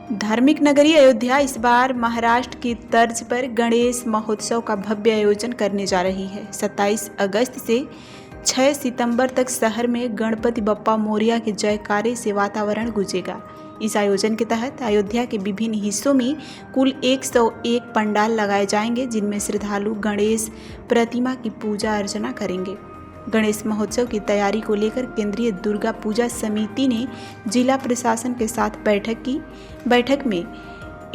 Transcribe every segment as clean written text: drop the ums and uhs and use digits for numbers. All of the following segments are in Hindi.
धार्मिक नगरी अयोध्या इस बार महाराष्ट्र की तर्ज पर गणेश महोत्सव का भव्य आयोजन करने जा रही है। 27 अगस्त से 6 सितंबर तक शहर में गणपति बप्पा मोरया के जयकारे से वातावरण गूंजेगा। इस आयोजन के तहत अयोध्या के विभिन्न हिस्सों में कुल 101 पंडाल लगाए जाएंगे, जिनमें श्रद्धालु गणेश प्रतिमा की पूजा अर्चना करेंगे। गणेश महोत्सव की तैयारी को लेकर केंद्रीय दुर्गा पूजा समिति ने जिला प्रशासन के साथ बैठक की। बैठक में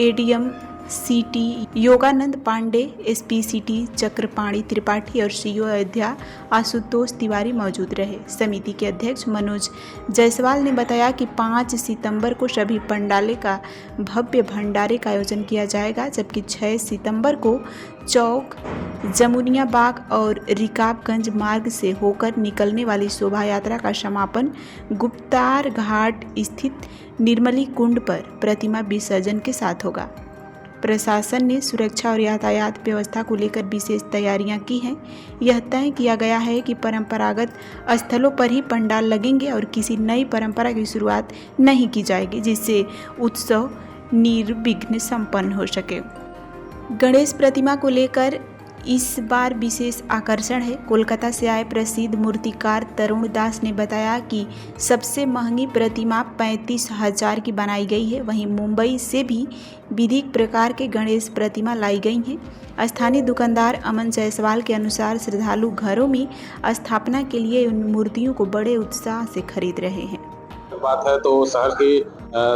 ADM city Yoganand Pandey, SP city Chakrapani Tripathi और सीओ अयोध्या आशुतोष तिवारी मौजूद रहे। समिति के अध्यक्ष मनोज जायसवाल ने बताया कि 5 सितंबर को सभी पंडाले का भव्य भंडारे का आयोजन किया जाएगा, जबकि 6 सितंबर को चौक, जमुनिया बाग और रिकाबगंज मार्ग से होकर निकलने वाली शोभा यात्रा का समापन गुप्तार घाट स्थित निर्मली कुंड पर प्रतिमा विसर्जन के साथ होगा। प्रशासन ने सुरक्षा और यातायात व्यवस्था को लेकर विशेष तैयारियां की हैं। यह तय किया गया है कि परंपरागत स्थलों पर ही पंडाल लगेंगे और किसी नई परंपरा की शुरुआत नहीं की जाएगी, जिससे उत्सव निर्विघ्न संपन्न हो सके। गणेश प्रतिमा को लेकर इस बार विशेष आकर्षण है। कोलकाता से आए प्रसिद्ध मूर्तिकार तरुण दास ने बताया कि सबसे महंगी प्रतिमा 35,000 की बनाई गई है। वहीं मुंबई से भी विविध प्रकार के गणेश प्रतिमा लाई गई हैं। स्थानीय दुकानदार अमन जायसवाल के अनुसार श्रद्धालु घरों में स्थापना के लिए उन मूर्तियों को बड़े उत्साह से खरीद रहे हैं। बात है तो शहर की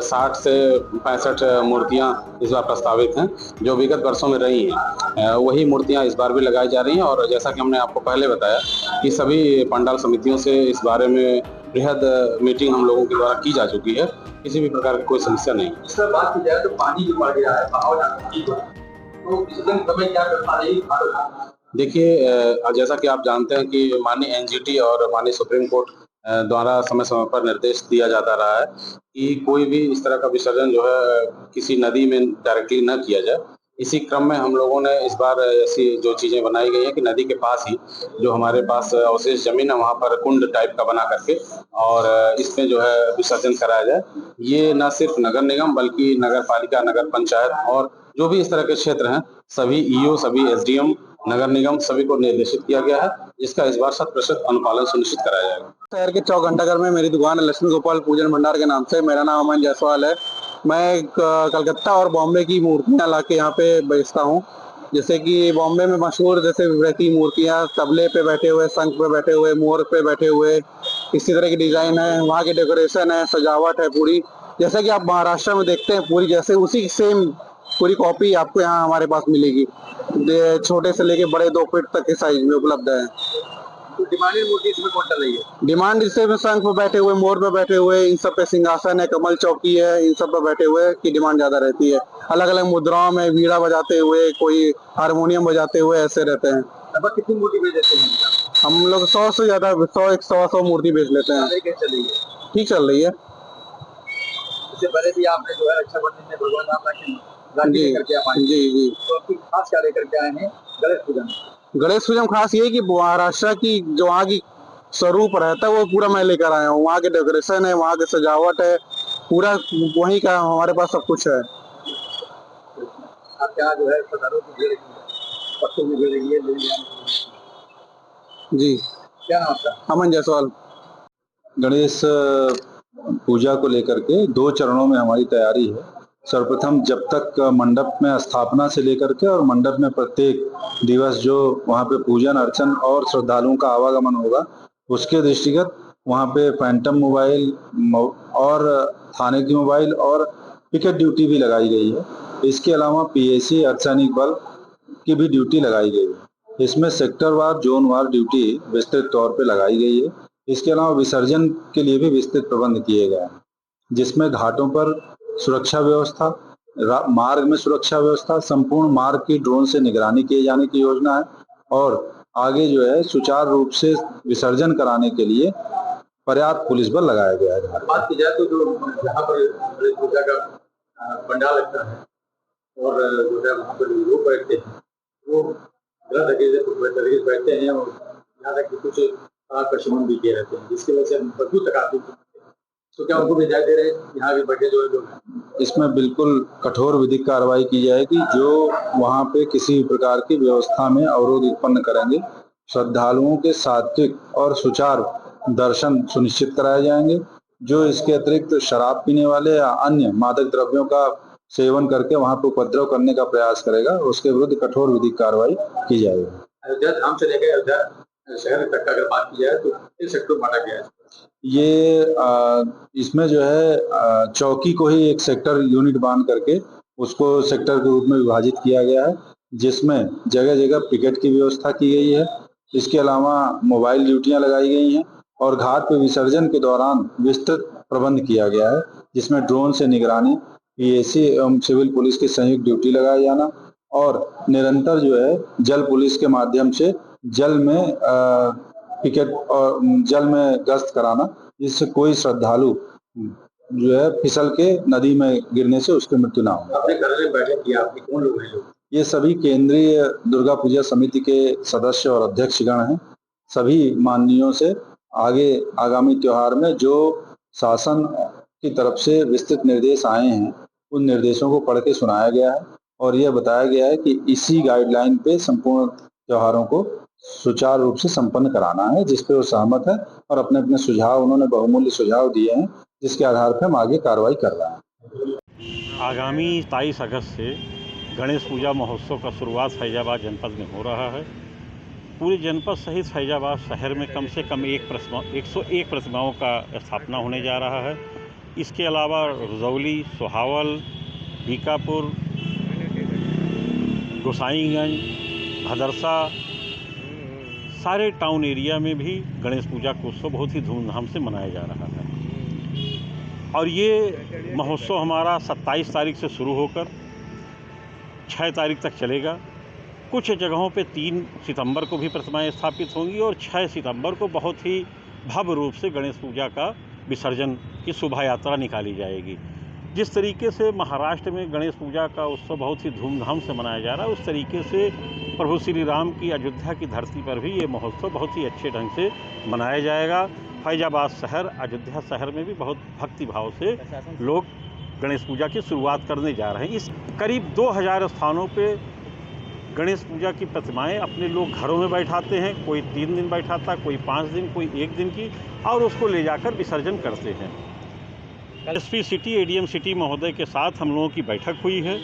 60 से 65 मूर्तियां इस बार प्रस्तावित हैं, जो विगत वर्षों में रही हैं। वही मूर्तियां इस बार भी लगाई जा रही हैं और जैसा कि हमने आपको पहले बताया कि सभी पंडाल समितियों से इस बारे में बृहद मीटिंग हम लोगों के द्वारा की जा चुकी है। किसी भी प्रकार की कोई समस्या नहीं। इस पर बात की जाए तो पानी जो बढ़ गया है, तो विसर्जन समय क्या करता है? देखिए, जैसा कि आप जानते हैं कि माननीय एनजीटी और माननीय सुप्रीम कोर्ट द्वारा समय समय पर निर्देश दिया जाता रहा है कि कोई भी इस तरह का विसर्जन जो है किसी नदी में डायरेक्टली न किया जाए। इसी क्रम में हम लोगों ने इस बार ऐसी जो चीज़ें बनाई गई हैं कि नदी के पास ही जो हमारे पास अवशेष जमीन है, वहाँ पर कुंड टाइप का बना करके और इसमें जो है विसर्जन कराया जाए। ये न सिर्फ नगर निगम बल्कि नगर पालिका, नगर पंचायत और जो भी इस तरह के क्षेत्र हैं, सभी ईओ, सभी एसडीएम, नगर निगम सभी को निर्देशित किया गया है, जिसका इस बार 100% अनुपालन सुनिश्चित कराया जाएगा। शहर के चौक घंटाघर में मेरी दुकान है, लक्ष्मी गोपाल पूजन भंडार के नाम से। मेरा नाम अमन जायसवाल है। मैं कलकत्ता और बॉम्बे की मूर्तियां लाके यहाँ पे बेचता हूँ। जैसे कि बॉम्बे में मशहूर जैसे रहती मूर्तियां, तबले पे बैठे हुए, शंख पे बैठे हुए, मोर पे बैठे हुए, इसी तरह की डिजाइन है। वहाँ की डेकोरेशन है, सजावट है पूरी, जैसे कि आप महाराष्ट्र में देखते हैं पूरी, जैसे उसी सेम पूरी कॉपी आपको यहाँ हमारे पास मिलेगी। छोटे से लेके बड़े 2 फीट तक के साइज में उपलब्ध है। तो डिमांडेड मूर्ति इसमें कौन सा रही है? डिमांड इससे में शंख पे बैठे हुए, मोर पे बैठे हुए, इन सब पे सिंहासन है, कमल चौकी है, इन सब पे बैठे हुए की डिमांड ज्यादा रहती है। अलग अलग मुद्राओं में वीणा बजाते हुए, कोई हारमोनियम बजाते हुए ऐसे रहते हैं। लगभग कितनी मूर्ति बेच देते हैं? हम लोग 100 से ज्यादा 100 मूर्ति बेच लेते हैं। कैसे चल रही है? ठीक चल रही है। इससे पहले भी आपने जो है रक्षाबंधन में भगवान राम की राखी लेकर के आए। जी। तो आपकी खास क्या लेकर के आए हैं गणेश पूजन? गणेश पूजन खास ये कि महाराष्ट्र की जो वहाँ की स्वरूप रहता है वो पूरा मैं लेकर आया हूँ। वहाँ के डेकोरेशन है, वहाँ की सजावट है, पूरा वहीं का हमारे पास सब कुछ है। आप क्या जो है पत्थरों की भीड़, पत्तों की भीड़ है? जी। क्या नाम आपका? अमन जायसवाल। गणेश पूजा को लेकर के 2 चरणों में हमारी तैयारी है। सर्वप्रथम जब तक मंडप में स्थापना से लेकर के और मंडप में प्रत्येक दिवस जो वहाँ पे पूजन अर्चन और श्रद्धालुओं का आवागमन होगा, उसके दृष्टिगत वहाँ पे फैंटम मोबाइल और थाने की मोबाइल और पिकेट ड्यूटी भी लगाई गई है। इसके अलावा पीएसी अर्धसैनिक बल की भी ड्यूटी लगाई गई है। इसमें सेक्टरवार, जोनवार ड्यूटी विस्तृत तौर पे लगाई गई है। इसके अलावा विसर्जन के लिए भी विस्तृत प्रबंध किए गए हैं, जिसमें घाटों पर सुरक्षा व्यवस्था, मार्ग में सुरक्षा व्यवस्था, संपूर्ण मार्ग की ड्रोन से निगरानी किए जाने की योजना है और आगे जो है सुचारू रूप से विसर्जन कराने के लिए पर्याप्त पुलिस बल लगाया गया है। बात की जाए तो जो यहाँ पर गणेश पूजा का पंडाल लगता है और जो है वहाँ पर लोग बैठते हैं, वो गलत तरीके से बैठते हैं और यहाँ तक कि कुछ आकर्षण भी किए रहते हैं, जिसकी वजह से बदबू तक आती है। तो क्या उनको भी हिदायत दे रहे हैं यहाँ के बड़े जो लोग हैं? इसमें बिल्कुल कठोर विधिक कार्रवाई की जाएगी। जो वहाँ पे किसी भी प्रकार की व्यवस्था में अवरोध उत्पन्न करेंगे, श्रद्धालुओं के सात्विक और सुचारू दर्शन सुनिश्चित कराए जाएंगे। जो इसके अतिरिक्त शराब पीने वाले या अन्य मादक द्रव्यों का सेवन करके वहाँ पे उपद्रव करने का प्रयास करेगा, उसके विरुद्ध कठोर विधिक कार्रवाई की जाएगी। अयोध्या धाम से लेकर अयोध्या शहर तक अगर बात की जाए तो किस सेक्टर में बांटा गया है? ये इसमें जो है चौकी को ही एक सेक्टर यूनिट बांध करके उसको सेक्टर के रूप में विभाजित किया गया है, जिसमें जगह जगह पिकेट की व्यवस्था की गई है। इसके अलावा मोबाइल ड्यूटियां लगाई गई हैं और घाट पे विसर्जन के दौरान विस्तृत प्रबंध किया गया है, जिसमें ड्रोन से निगरानी, पीएसी एवं सिविल पुलिस की संयुक्त ड्यूटी लगाया जाना और निरंतर जो है जल पुलिस के माध्यम से जल में पिकेट और जल में गश्त कराना, जिससे कोई श्रद्धालु जो है फिसल के नदी में गिरने से उसकी मृत्यु ना हो। अपने घर में बैठक किया, आपके कौन लोग हैं? ये सभी केंद्रीय दुर्गा पूजा समिति के सदस्य और अध्यक्षगण हैं। सभी माननीयों से आगे आगामी त्योहार में जो शासन की तरफ से विस्तृत निर्देश आए हैं, उन निर्देशों को पढ़ के सुनाया गया है और यह बताया गया है कि इसी गाइडलाइन पे संपूर्ण त्योहारों को सुचारू रूप से संपन्न कराना है, जिस पे वो सहमत है और अपने अपने सुझाव, उन्होंने बहुमूल्य सुझाव दिए हैं, जिसके आधार पर हम आगे कार्रवाई कर रहे हैं। आगामी 23 अगस्त से गणेश पूजा महोत्सव का शुरुआत फैजाबाद जनपद में हो रहा है। पूरे जनपद सहित फैजाबाद शहर में कम से कम 101 प्रतिमाओं का स्थापना होने जा रहा है। इसके अलावा रुदौली, सोहावल, बीकापुर, गोसाईगंज, भदरसा, सारे टाउन एरिया में भी गणेश पूजा का उत्सव बहुत ही धूमधाम से मनाया जा रहा है। और ये महोत्सव हमारा 27 तारीख से शुरू होकर 6 तारीख तक चलेगा। कुछ जगहों पे 3 सितंबर को भी प्रतिमाएं स्थापित होंगी और 6 सितंबर को बहुत ही भव्य रूप से गणेश पूजा का विसर्जन की शोभा यात्रा निकाली जाएगी। जिस तरीके से महाराष्ट्र में गणेश पूजा का उत्सव बहुत ही धूमधाम से मनाया जा रहा है, उस तरीके से प्रभु श्री राम की अयोध्या की धरती पर भी ये महोत्सव बहुत ही अच्छे ढंग से मनाया जाएगा। फैजाबाद शहर, अयोध्या शहर में भी बहुत भक्ति भाव से लोग गणेश पूजा की शुरुआत करने जा रहे हैं। इस करीब 2000 स्थानों पे गणेश पूजा की प्रतिमाएं अपने लोग घरों में बैठाते हैं। कोई 3 दिन बैठाता, कोई 5 दिन, कोई 1 दिन की, और उसको ले जाकर विसर्जन करते हैं। एसपी सिटी, एडीएम सिटी महोदय के साथ हम लोगों की बैठक हुई है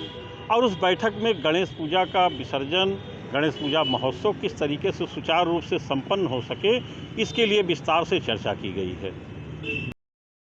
और उस बैठक में गणेश पूजा का विसर्जन, गणेश पूजा महोत्सव किस तरीके से सुचारू रूप से संपन्न हो सके, इसके लिए विस्तार से चर्चा की गई है।